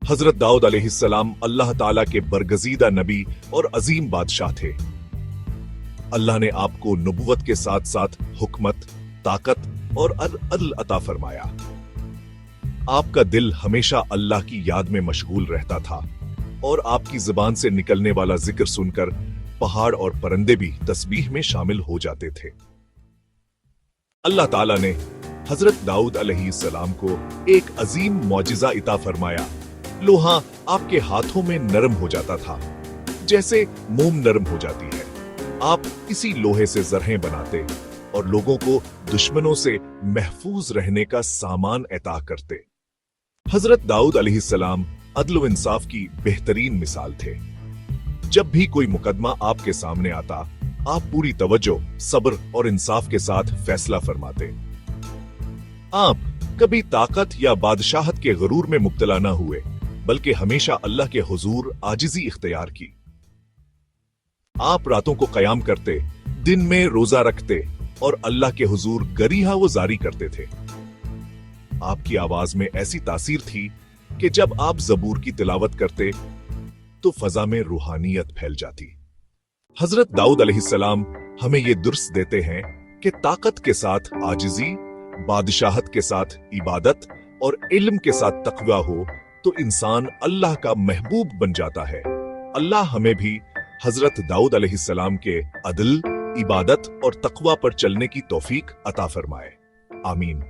हजरत दाऊद अलैहिस्सलाम अल्लाह ताला के बरगजीदा नबी और अजीम बादशाह थे। अल्लाह ने आपको नबुवत के साथ साथ हुकमत, ताकत और अदल अता फरमाया। आपका दिल हमेशा अल्लाह की याद में मशगूल रहता था और आपकी जुबान से निकलने वाला जिक्र सुनकर पहाड़ और परिंदे भी तस्बीह में शामिल हो जाते थे। अल्लाह ताला ने हजरत दाऊद अलैहिस्सलाम को एक अजीम मौजिजा इता फरमाया। लोहा आपके हाथों में नरम हो जाता था, जैसे मोम नरम हो जाती है। आप इसी लोहे से जरहें बनाते और लोगों को दुश्मनों से महफूज रहने का सामान अता करते। हजरत दाऊद अलैहिस्सलाम अदल व इंसाफ की बेहतरीन मिसाल थे। जब भी कोई मुकदमा आपके सामने आता, आप पूरी तवज्जो, सब्र और इंसाफ के साथ फैसला फरमाते। आप कभी ताकत या बादशाहत के गरूर में मुब्तला न हुए, बल्कि हमेशा अल्लाह के हुजूर आजिजी इख्तियार की। आप रातों को कयाम करते, दिन में रोजा रखते और अल्लाह के हुजूर गरिहा व जारी करते थे। आपकी आवाज में ऐसी तासीर थी कि जब आप ज़बूर की तिलावत करते तो फजा में रूहानियत फैल जाती। हजरत दाऊद अलैहिस्सलाम हमें ये दुर्स देते हैं कि ताकत के साथ आजिजी, बादशाहत के साथ इबादत और इल्म के साथ तकवा हो तो इंसान अल्लाह का महबूब बन जाता है। अल्लाह हमें भी हजरत दाऊद अलैहिस्सलाम के अदल, इबादत और तकवा पर चलने की तौफीक अता फरमाए। आमीन।